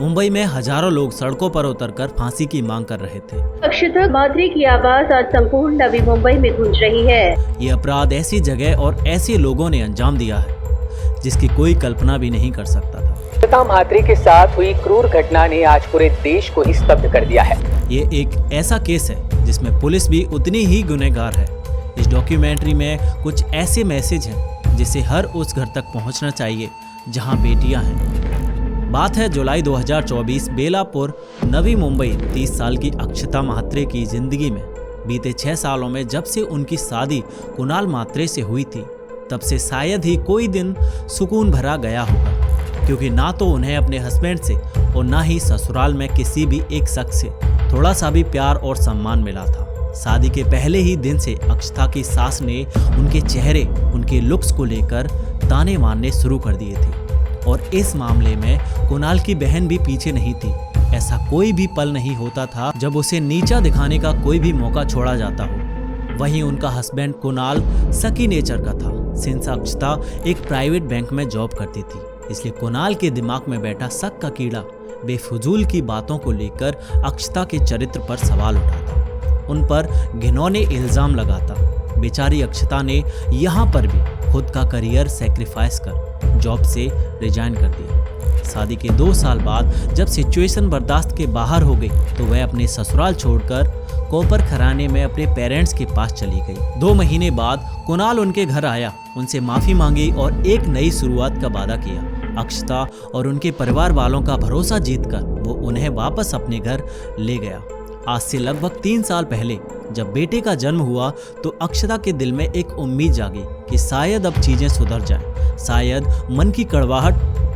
मुंबई में हजारों लोग सड़कों पर उतरकर फांसी की मांग कर रहे थे। अक्षता मात्रे की आवाज आज संपूर्ण नवी मुंबई में गूंज रही है। ये अपराध ऐसी जगह और ऐसे लोगों ने अंजाम दिया है जिसकी कोई कल्पना भी नहीं कर सकता था। अक्षता मात्रे के साथ हुई क्रूर घटना ने आज पूरे देश को ही स्तब्ध कर दिया है। ये एक ऐसा केस है जिसमें पुलिस भी उतनी ही गुनहगार है। इस डॉक्यूमेंट्री में कुछ ऐसे मैसेज हैं जिसे हर उस घर तक पहुंचना चाहिए जहां बेटियां हैं। बात है जुलाई 2024 बेलापुर नवी मुंबई 30 साल की अक्षता म्हात्रे की जिंदगी में। बीते 6 सालों में जब से उनकी शादी कुणाल म्हात्रे से हुई थी तब से शायद ही कोई दिन सुकून भरा गया होगा, क्योंकि ना तो उन्हें अपने हस्बैंड से और ना ही ससुराल में किसी भी एक शख्स से थोड़ा सा भी प्यार और सम्मान मिला था। शादी के पहले ही दिन से अक्षता की सास ने उनके चेहरे, उनके लुक्स को लेकर ताने मारने शुरू कर दिए थे और इस मामले में कुणाल की बहन भी पीछे नहीं थी। ऐसा कोई भी पल नहीं होता था जब उसे नीचा दिखाने का कोई भी मौका छोड़ा जाता हो। वहीं उनका हस्बैंड कुणाल सकी नेचर का था। सिंस अक्षता एक प्राइवेट बैंक में जॉब करती थी, इसलिए कुणाल के दिमाग में बैठा शक का कीड़ा बेफजूल की बातों को लेकर अक्षता के चरित्र पर सवाल उठाता, उन पर घिनौने इल्जाम लगाता। बेचारी अक्षता ने यहाँ पर भी खुद का करियर सैक्रिफाइस कर जॉब से रिजाइन कर दिया। शादी के 2 साल बाद जब सिचुएशन बर्दाश्त के बाहर हो गई तो वह अपने ससुराल छोड़कर कोपर खराने में अपने पेरेंट्स के पास चली गई। 2 महीने बाद कुणाल उनके घर आया, उनसे माफी मांगी और एक नई शुरुआत का वादा किया। अक्षता और उनके परिवार वालों का भरोसा जीतकर वो उन्हें वापस अपने घर ले गया। आज से लगभग 3 साल पहले जब बेटे का जन्म हुआ तो अक्षता के दिल में एक उम्मीद जागी कि शायद अब चीजें सुधर जाएं, शायद मन की कड़वाहट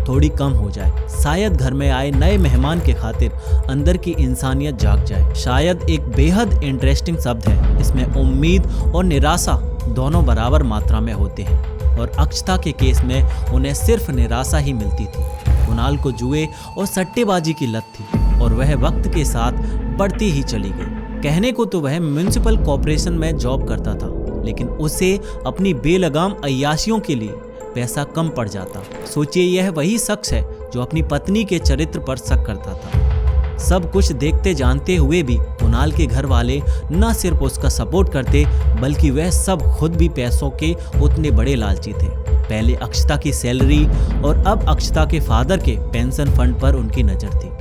थोड़ी कम हो जाए, शायद घर में आए नए मेहमान के खातिर अंदर की इंसानियत जाग जाए। शायद एक बेहद इंटरेस्टिंग शब्द है, इसमें उम्मीद और निराशा दोनों बराबर मात्रा में होते हैं और अक्षता के केस में उन्हें सिर्फ निराशा ही मिलती थी। कुणाल को जुए और सट्टेबाजी की लत थी और वह वक्त के साथ बढ़ती ही चली गई। कहने को तो वह म्युनिसिपल कॉर्पोरेशन में जॉब करता था, लेकिन उसे अपनी बेलगाम अय्याशियों के लिए पैसा कम पड़ जाता। सोचिए, यह वही शख्स है जो अपनी पत्नी के चरित्र पर शक करता था। सब कुछ देखते जानते हुए भी कुणाल के घर वाले न सिर्फ उसका सपोर्ट करते बल्कि वह सब खुद भी पैसों के उतने बड़े लालची थे। पहले अक्षता की सैलरी और अब अक्षता के फादर के पेंशन फंड पर उनकी नजर थी।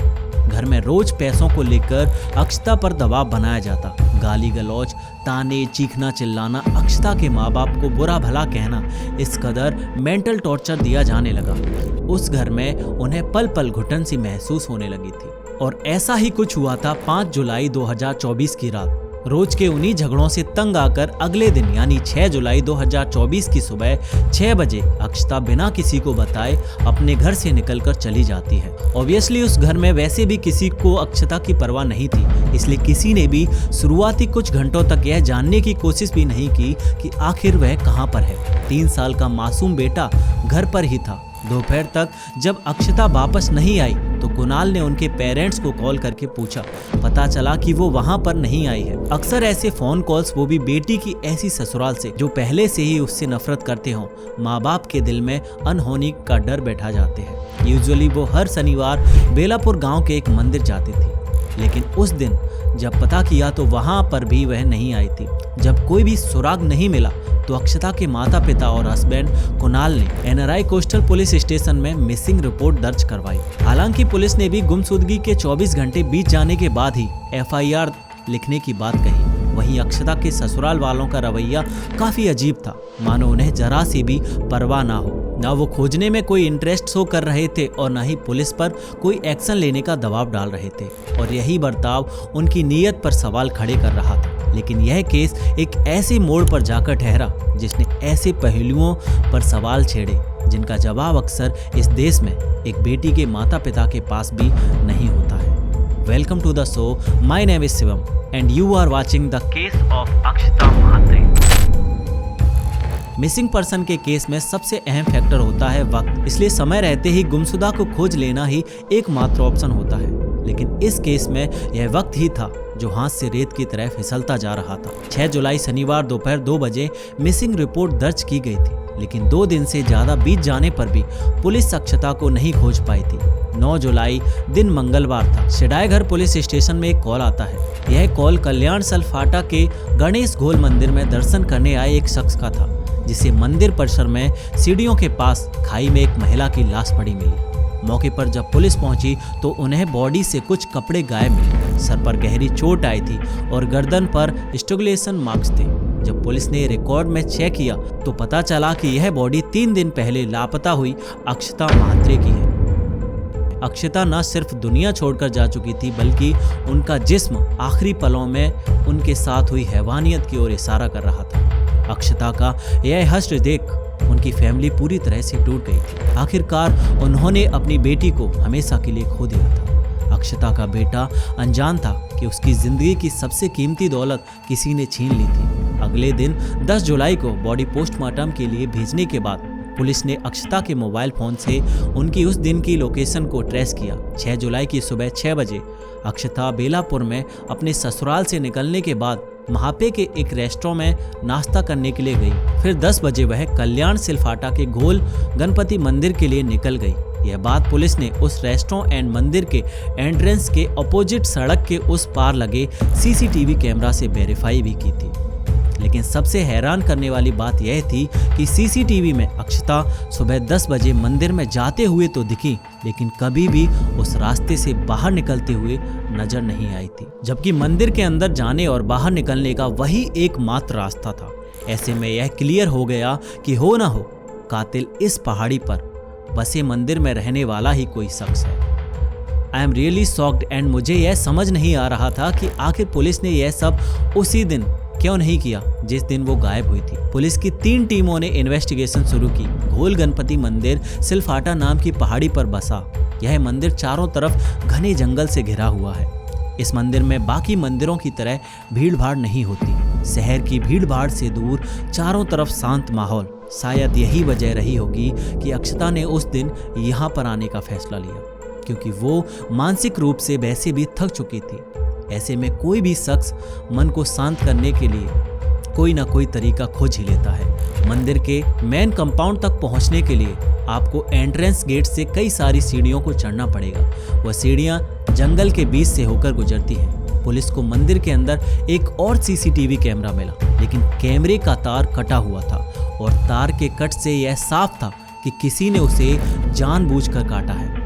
घर में रोज पैसों को लेकर अक्षता पर दबाव बनाया जाता। गाली गलौज, ताने, चीखना, चिल्लाना, अक्षता के माँ बाप को बुरा भला कहना, इस कदर मेंटल टॉर्चर दिया जाने लगा। उस घर में उन्हें पल पल घुटन सी महसूस होने लगी थी। और ऐसा ही कुछ हुआ था 5 जुलाई 2024 की रात। रोज के उन्हीं झगड़ों से तंग आकर अगले दिन यानी 6 जुलाई 2024 की सुबह 6 बजे अक्षता बिना किसी को बताए अपने घर से निकलकर चली जाती है। ऑब्वियसली उस घर में वैसे भी किसी को अक्षता की परवाह नहीं थी, इसलिए किसी ने भी शुरुआती कुछ घंटों तक यह जानने की कोशिश भी नहीं की कि आखिर वह कहां पर है। 3 साल का मासूम बेटा घर पर ही था। दोपहर तक जब अक्षता वापस नहीं आई तो कुणाल ने उनके पेरेंट्स को कॉल करके पूछा। पता चला कि वो वहां पर नहीं आई है। अक्सर ऐसे फोन कॉल्स, वो भी बेटी की ऐसी ससुराल से जो पहले से ही उससे नफरत करते हों, माँ बाप के दिल में अनहोनी का डर बैठा जाते हैं। यूजुअली वो हर शनिवार बेलापुर गांव के एक मंदिर जाती थी, लेकिन उस दिन जब पता किया तो वहां पर भी वह नहीं आई थी। जब कोई भी सुराग नहीं मिला तो अक्षता के माता पिता और हस्बैंड कुणाल ने NRI कोस्टल पुलिस स्टेशन में मिसिंग रिपोर्ट दर्ज करवाई। हालांकि पुलिस ने भी गुमशुदगी के 24 घंटे बीत जाने के बाद ही FIR लिखने की बात कही। वहीं अक्षता के ससुराल वालों का रवैया काफी अजीब था, मानो उन्हें जरा सी भी परवाह ना हो। ना वो खोजने में कोई इंटरेस्ट शो कर रहे थे और ना ही पुलिस पर कोई एक्शन लेने का दबाव डाल रहे थे, और यही बर्ताव उनकी नीयत पर सवाल खड़े कर रहा था। लेकिन यह केस एक ऐसे मोड़ पर जाकर ठहरा जिसने ऐसे पहलुओं पर सवाल छेड़े जिनका जवाब अक्सर इस देश में एक बेटी के माता पिता के पास भी नहीं होता है। Welcome to the show, my name is Shivam and you are watching the case of Akshata Mhatre. Missing person के केस में सबसे अहम फैक्टर होता है वक्त, इसलिए समय रहते ही गुमशुदा को खोज लेना ही एकमात्र ऑप्शन होता है। लेकिन इस केस में यह वक्त ही था जो हाथ से रेत की तरह फिसलता जा रहा था। 6 जुलाई शनिवार दोपहर 2 बजे मिसिंग रिपोर्ट दर्ज की गई थी। लेकिन 2 दिन से ज्यादा बीत जाने पर भी पुलिस अक्षता को नहीं खोज पाई थी। 9 जुलाई दिन मंगलवार था। शेडाईघर पुलिस स्टेशन में एक कॉल आता है। यह कॉल कल्याण सलफाटा के गणेश घोल मंदिर में दर्शन करने आए एक शख्स का था, जिसे मंदिर परिसर में सीढ़ियों के पास खाई में एक महिला की लाश पड़ी मिली। मौके पर जब पुलिस पहुंची तो उन्हें बॉडी से कुछ कपड़े गायब मिले। सर पर गहरी चोट आई थी और गर्दन पर स्ट्रैंगुलेशन मार्क्स थे। जब पुलिस ने रिकॉर्ड में चेक किया तो पता चला कि यह बॉडी 3 दिन पहले लापता हुई अक्षता महात्रे की है। अक्षता न सिर्फ दुनिया छोड़कर जा चुकी थी, बल्कि उनका जिस्म आखिरी पलों में उनके साथ हुई हैवानियत की ओर इशारा कर रहा था। अक्षता का यह हश्र देख उनकी फैमिली पूरी तरह से टूट गई थी। आखिरकार उन्होंने अपनी बेटी को हमेशा के लिए खो दिया था। अक्षता का बेटा अनजान था कि उसकी जिंदगी की सबसे कीमती दौलत किसी ने छीन ली थी। अगले दिन 10 जुलाई को बॉडी पोस्टमार्टम के लिए भेजने के बाद पुलिस ने अक्षता के मोबाइल फोन से उनकी उस दिन की लोकेशन को ट्रेस किया। 6 जुलाई की सुबह 6 बजे अक्षता बेलापुर में अपने ससुराल से निकलने के बाद महापे के एक रेस्टोरेंट में नाश्ता करने के लिए गई। फिर 10 बजे वह कल्याण सिलफाटा के घोल गणपति मंदिर के लिए निकल गई। यह बात पुलिस ने उस रेस्टोरेंट एंड मंदिर के एंट्रेंस के अपोजिट सड़क के उस पार लगे सीसीटीवी कैमरा से वेरीफाई भी की थी। लेकिन सबसे हैरान करने वाली बात यह थी कि सीसीटीवी में अक्षता सुबह 10 बजे मंदिर में जाते हुए तो दिखी, लेकिन कभी भी उस रास्ते से बाहर निकलते हुए नजर नहीं आई थी, जबकि मंदिर के अंदर जाने और बाहर निकलने का वही एकमात्र रास्ता था। ऐसे में यह क्लियर हो गया कि हो ना हो कातिल इस पहाड़ी पर बसे मंदिर में रहने वाला ही कोई शख्स है। I am really shocked and मुझे यह समझ नहीं आ रहा था कि आखिर पुलिस ने यह सब उसी दिन क्यों नहीं किया जिस दिन वो गायब हुई थी। पुलिस की 3 टीमों ने इन्वेस्टिगेशन शुरू की। घोल गणपति मंदिर सिलफाटा नाम की पहाड़ी पर बसा। यह मंदिर चारों तरफ घने जंगल से घिरा हुआ है। इस मंदिर में बाकी मंदिरों की तरह भीड़ भाड़ नहीं होती। शहर की भीड़ भाड़ से दूर चारों तरफ शांत माहौल। शायद यही वजह रही होगी कि अक्षता ने उस दिन यहाँ पर आने का फैसला लिया, क्योंकि वो मानसिक रूप से वैसे भी थक चुकी थी। ऐसे में कोई भी शख्स मन को शांत करने के लिए कोई ना कोई तरीका खोज ही लेता है। मंदिर के मेन कंपाउंड तक पहुंचने के लिए आपको एंट्रेंस गेट से कई सारी सीढ़ियों को चढ़ना पड़ेगा। वह सीढ़ियां जंगल के बीच से होकर गुजरती हैं। पुलिस को मंदिर के अंदर एक और सीसीटीवी कैमरा मिला, लेकिन कैमरे का तार कटा हुआ था और तार के कट से यह साफ था कि किसी ने उसे जानबूझकर काटा है।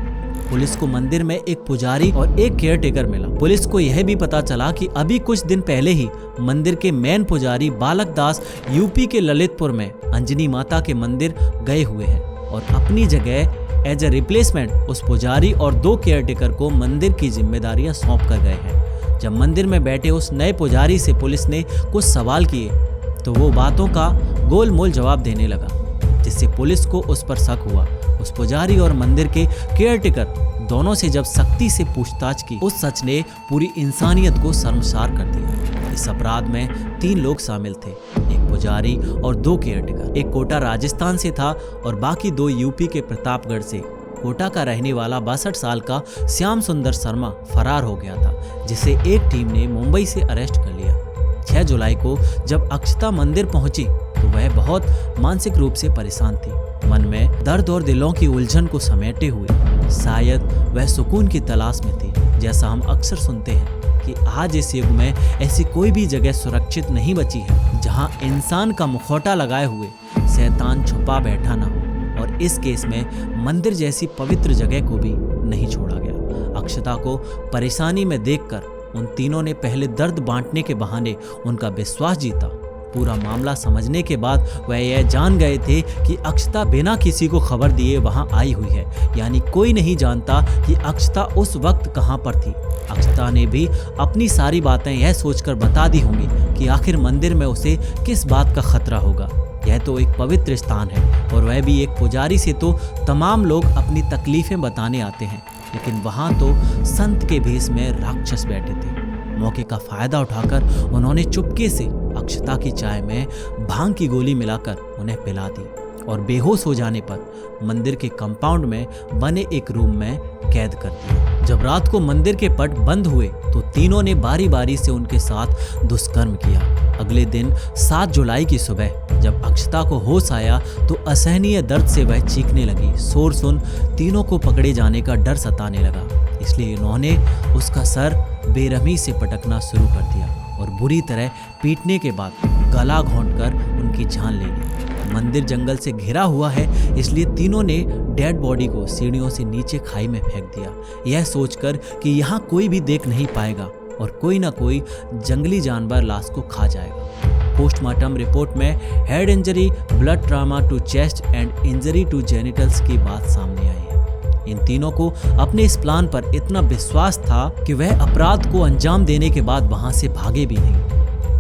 पुलिस को मंदिर में एक पुजारी और एक केयरटेकर मिला। पुलिस को यह भी पता चला कि अभी कुछ दिन पहले ही मंदिर के मेन पुजारी बालक दास यूपी के ललितपुर में अंजनी माता के मंदिर गए हुए हैं और अपनी जगह एज ए रिप्लेसमेंट उस पुजारी और 2 केयरटेकर को मंदिर की जिम्मेदारियां सौंप कर गए हैं। जब मंदिर में बैठे उस नए पुजारी से पुलिस ने कुछ सवाल किए तो वो बातों का गोलमोल जवाब देने लगा, जिससे पुलिस को उस पर शक हुआ। उस पुजारी और मंदिर के केयरटेकर दोनों से जब सख्ती से पूछताछ की, उस सच ने पूरी इंसानियत को शर्मसार कर दिया। इस अपराध में 3 लोग शामिल थे, एक पुजारी और 2 केयरटेकर। एक कोटा राजस्थान से था और बाकी 2 यूपी के प्रतापगढ़ से। कोटा का रहने वाला 62 साल का श्याम सुंदर शर्मा फरार हो गया था, जिसे एक टीम ने मुंबई से अरेस्ट कर लिया। 6 जुलाई को जब अक्षता मंदिर पहुंची तो वह बहुत मानसिक रूप से परेशान थी। मन में दर्द और दिलों की उलझन को समेटे हुए शायद वह सुकून की तलाश में थी। जैसा हम अक्सर सुनते हैं कि आज इस युग में ऐसी कोई भी जगह सुरक्षित नहीं बची है जहां इंसान का मुखौटा लगाए हुए शैतान छुपा बैठा ना हो, और इस केस में मंदिर जैसी पवित्र जगह को भी नहीं छोड़ा गया। अक्षता को परेशानी में देखकर उन तीनों ने पहले दर्द बांटने के बहाने उनका विश्वास जीता। पूरा मामला समझने के बाद वह यह जान गए थे कि अक्षता बिना किसी को खबर दिए वहां आई हुई है, यानी कोई नहीं जानता कि अक्षता उस वक्त कहां पर थी। अक्षता ने भी अपनी सारी बातें यह सोचकर बता दी होंगी कि आखिर मंदिर में उसे किस बात का खतरा होगा। यह तो एक पवित्र स्थान है और वह भी एक पुजारी से तो तमाम लोग अपनी तकलीफें बताने आते हैं, लेकिन वहां तो संत के भेष में राक्षस बैठे थे। मौके का फायदा उठाकर उन्होंने चुपके से अक्षता की चाय में भांग की गोली मिलाकर उन्हें पिला दी और बेहोश हो जाने पर मंदिर के कंपाउंड में बने एक रूम में कैद कर दिया, जब रात को मंदिर के पट बंद हुए तो तीनों ने बारी बारी से उनके साथ दुष्कर्म किया। अगले दिन 7 जुलाई की सुबह जब अक्षता को होश आया तो असहनीय दर्द से वह चीखने लगी। शोर सुन तीनों को पकड़े जाने का डर सताने लगा, इसलिए इन्होंने उसका सर बेरहमी से पटकना शुरू कर दिया और बुरी तरह पीटने के बाद गला घोंटकर उनकी जान ले ली। मंदिर जंगल से घिरा हुआ है, इसलिए तीनों ने डेड बॉडी को सीढ़ियों से नीचे खाई में फेंक दिया, यह सोचकर कि यहाँ कोई भी देख नहीं पाएगा और कोई ना कोई जंगली जानवर लाश को खा जाएगा। पोस्टमार्टम रिपोर्ट में head injury, blood trauma to chest and injury to genitals की बात सामने आई है। इन तीनों को अपने इस प्लान पर इतना विश्वास था कि वह अपराध को अंजाम देने के बाद वहां से भागे भी नहीं।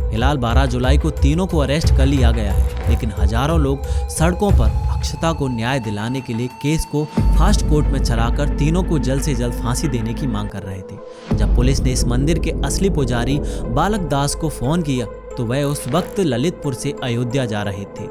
फिलहाल 12 जुलाई को तीनों को अरेस्ट कर लिया गया है, लेकिन हजारों लोग सड़कों पर अक्षता को न्याय दिलाने के लिए केस को फास्ट कोर्ट में चलाकर तीनों को जल्द से जल्द फांसी देने की मांग कर रहे थे। जब पुलिस ने इस मंदिर के असली पुजारी बालक दास को फोन किया तो वह उस वक्त ललितपुर से अयोध्या जा रहे थे।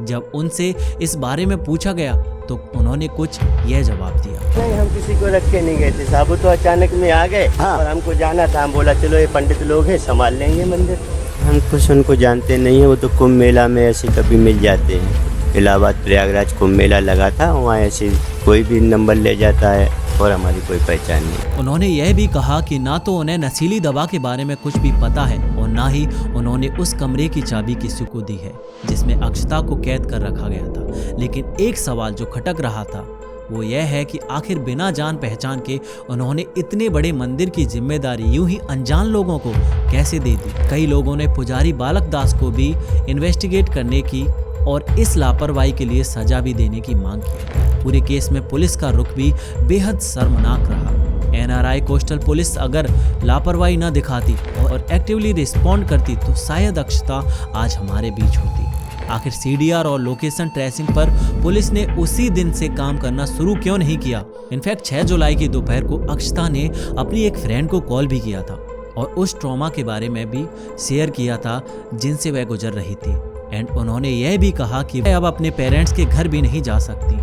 जब उनसे इस बारे में पूछा गया तो उन्होंने कुछ यह जवाब दिया। नहीं, हम किसी को रख के नहीं गए थे साहब, तो अचानक में आ गए। और हमको जाना था, हम बोला चलो ये पंडित लोग हैं संभाल लेंगे मंदिर। हम कुछ उनको जानते नहीं है, वो तो कुंभ मेला में ऐसे कभी मिल जाते हैं। इलाहाबाद प्रयागराज कुंभ मेला लगा था, वहाँ ऐसे कोई भी नंबर ले जाता है और हमारी कोई पहचान नहीं। उन्होंने यह भी कहा कि ना तो उन्हें नशीली दवा के बारे में कुछ भी पता है और ना ही उन्होंने उस कमरे की चाबी किसी को दी है जिसमें अक्षता को कैद कर रखा गया था। लेकिन एक सवाल जो खटक रहा था वो यह है कि आखिर बिना जान पहचान के उन्होंने इतने बड़े मंदिर की जिम्मेदारी यूं ही अनजान लोगों को कैसे दे दी। कई लोगों ने पुजारी बालक दास को भी इन्वेस्टिगेट करने की और इस लापरवाही के लिए सजा भी देने की मांग की। पूरे केस में पुलिस का रुख भी बेहद शर्मनाक रहा। एनआरआई कोस्टल पुलिस अगर लापरवाही न दिखाती और एक्टिवली रिस्पॉन्ड करती तो शायद अक्षता आज हमारे बीच होती। आखिर सीडीआर और लोकेशन ट्रेसिंग पर पुलिस ने उसी दिन से काम करना शुरू क्यों नहीं किया। इनफैक्ट 6 जुलाई की दोपहर को अक्षता ने अपनी एक फ्रेंड को कॉल भी किया था और उस ट्रॉमा के बारे में भी शेयर किया था जिनसे वह गुजर रही थी। एंड उन्होंने यह भी कहा कि वह अब अपने पेरेंट्स के घर भी नहीं जा सकती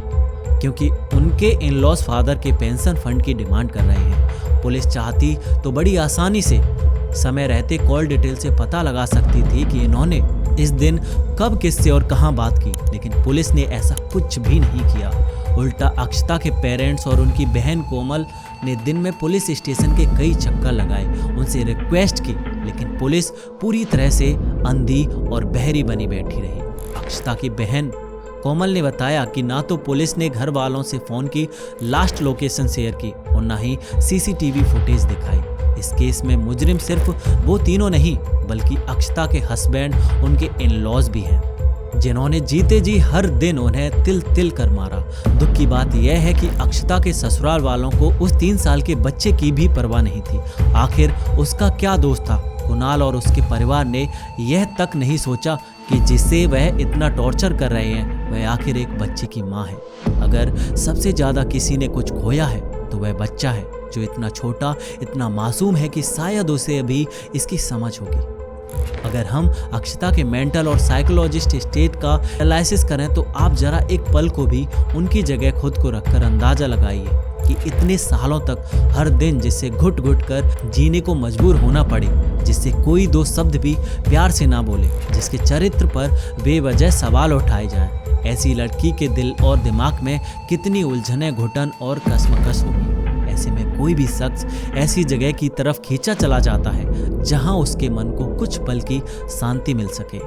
क्योंकि उनके इन-लॉज फादर के पेंशन फंड की डिमांड कर रहे हैं। पुलिस चाहती तो बड़ी आसानी से समय रहते कॉल डिटेल से पता लगा सकती थी कि इन्होंने इस दिन कब किससे और कहां बात की, लेकिन पुलिस ने ऐसा कुछ भी नहीं किया। उल्टा अक्षता के पेरेंट्स और उनकी बहन कोमल ने दिन में पुलिस स्टेशन के कई चक्कर लगाए, उनसे रिक्वेस्ट की, लेकिन पुलिस पूरी तरह से अंधी और बहरी बनी बैठी रही। अक्षता की बहन कोमल ने बताया कि ना तो पुलिस ने घर वालों से फोन की लास्ट लोकेशन शेयर की और ना ही सीसीटीवी फुटेज दिखाई। इस केस में मुजरिम सिर्फ वो तीनों नहीं बल्कि अक्षता के हस्बैंड, उनके इन-लॉज भी हैं जिन्होंने जीते जी हर दिन उन्हें तिल तिल कर मारा। दुख की बात यह है कि अक्षता के ससुराल वालों को उस 3 साल के बच्चे की भी परवाह नहीं थी। आखिर उसका क्या दोष था। कुणाल और उसके परिवार ने यह तक नहीं सोचा कि जिसे वह इतना टॉर्चर कर रहे हैं वह आखिर एक बच्चे की माँ है। अगर सबसे ज्यादा किसी ने कुछ खोया है तो वह बच्चा है जो इतना छोटा, इतना मासूम है कि शायद उसे अभी इसकी समझ होगी। अगर हम अक्षता के मेंटल और साइकोलॉजिस्ट स्टेट का एनालिसिस करें तो आप जरा एक पल को भी उनकी जगह खुद को रखकर अंदाजा लगाइए कि इतने सालों तक हर दिन जिससे घुट घुट कर जीने को मजबूर होना पड़े, जिससे कोई 2 शब्द भी प्यार से ना बोले, जिसके चरित्र पर बेवजह सवाल उठाए जाएं, ऐसी लड़की के दिल और दिमाग में कितनी उलझने, घुटन और कसमकस होगी। ऐसे में कोई भी शख्स ऐसी जगह की तरफ खींचा चला जाता है जहां उसके मन को कुछ पल की शांति मिल सके,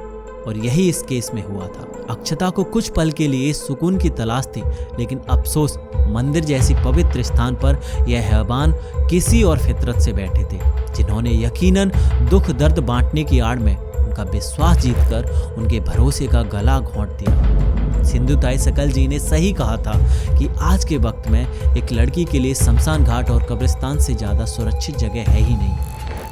और यही इस केस में हुआ था। अक्षता को कुछ पल के लिए सुकून की तलाश थी, लेकिन अफसोस मंदिर जैसी पवित्र स्थान पर यह हैवान किसी और फितरत से बैठे थे जिन्होंने यकीनन दुख दर्द बांटने की आड़ में उनका विश्वास जीतकर उनके भरोसे का गला घोंट दिया। सिंधुताई सकल जी ने सही कहा था कि आज के वक्त में एक लड़की के लिए शमशान घाट और कब्रिस्तान से ज़्यादा सुरक्षित जगह है ही नहीं,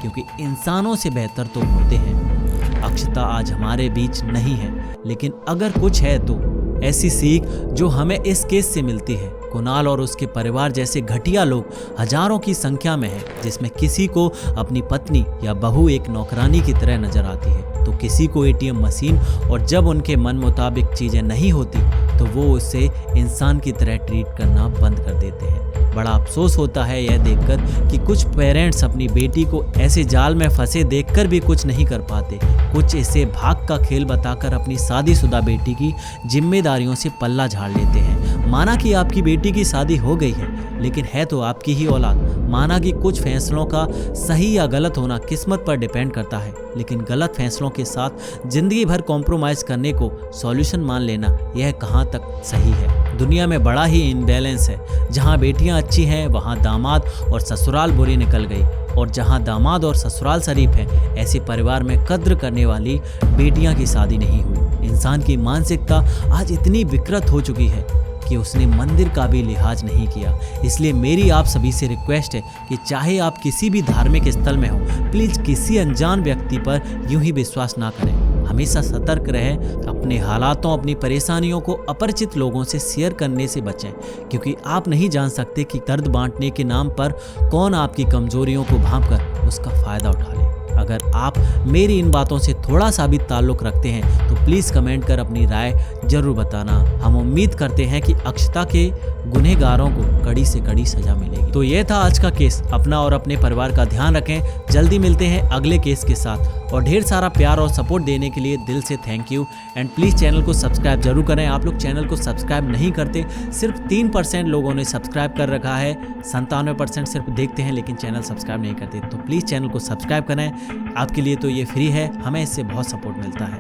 क्योंकि इंसानों से बेहतर तो होते हैं। अक्षता आज हमारे बीच नहीं है, लेकिन अगर कुछ है तो ऐसी सीख जो हमें इस केस से मिलती है। कुणाल और उसके परिवार जैसे घटिया लोग हजारों की संख्या में हैं, जिसमें किसी को अपनी पत्नी या बहू एक नौकरानी की तरह नजर आती है तो किसी को एटीएम मशीन, और जब उनके मन मुताबिक चीजें नहीं होती तो वो उसे इंसान की तरह ट्रीट करना बंद कर देते हैं। बड़ा अफसोस होता है यह देखकर कि कुछ पेरेंट्स अपनी बेटी को ऐसे जाल में फंसे देखकर भी कुछ नहीं कर पाते। कुछ इसे भाग का खेल बताकर अपनी शादीशुदा बेटी की जिम्मेदारियों से पल्ला झाड़ लेते हैं। माना कि आपकी बेटी की शादी हो गई है, लेकिन है तो आपकी ही औलाद। माना कि कुछ फैसलों का सही या गलत होना किस्मत पर डिपेंड करता है, लेकिन गलत फैसलों के साथ जिंदगी भर कॉम्प्रोमाइज़ करने को सॉल्यूशन मान लेना यह कहाँ तक सही है। दुनिया में बड़ा ही इनबैलेंस है। जहाँ बेटियाँ अच्छी हैं वहाँ दामाद और ससुराल बुरी निकल गई, और जहाँ दामाद और ससुराल शरीफ हैं ऐसे परिवार में कद्र करने वाली बेटियाँ की शादी नहीं हुई। इंसान की मानसिकता आज इतनी विकृत हो चुकी है कि उसने मंदिर का भी लिहाज नहीं किया। इसलिए मेरी आप सभी से रिक्वेस्ट है कि चाहे आप किसी भी धार्मिक स्थल में हो, प्लीज़ किसी अनजान व्यक्ति पर यूं ही विश्वास ना करें। हमेशा सतर्क रहें, अपने हालातों, अपनी परेशानियों को अपरिचित लोगों से शेयर करने से बचें, क्योंकि आप नहीं जान सकते कि दर्द बांटने के नाम पर कौन आपकी कमजोरियों को भांपकर उसका फ़ायदा उठा ले। अगर आप मेरी इन बातों से थोड़ा सा भी ताल्लुक़ रखते हैं तो प्लीज़ कमेंट कर अपनी राय जरूर बताना। हम उम्मीद करते हैं कि अक्षता के गुनहगारों को कड़ी से कड़ी सज़ा मिलेगी। तो ये था आज का केस। अपना और अपने परिवार का ध्यान रखें। जल्दी मिलते हैं अगले केस के साथ, और ढेर सारा प्यार और सपोर्ट देने के लिए दिल से thank you. And please channel को सब्सक्राइब जरूर करें। आप लोग चैनल को सब्सक्राइब नहीं करते, सिर्फ 3% लोगों ने सब्सक्राइब कर रखा है, 97% सिर्फ देखते हैं लेकिन चैनल सब्सक्राइब नहीं करते। तो प्लीज़ चैनल को सब्सक्राइब करें। आपके लिए तो ये फ्री है, हमें इससे बहुत सपोर्ट मिलता है।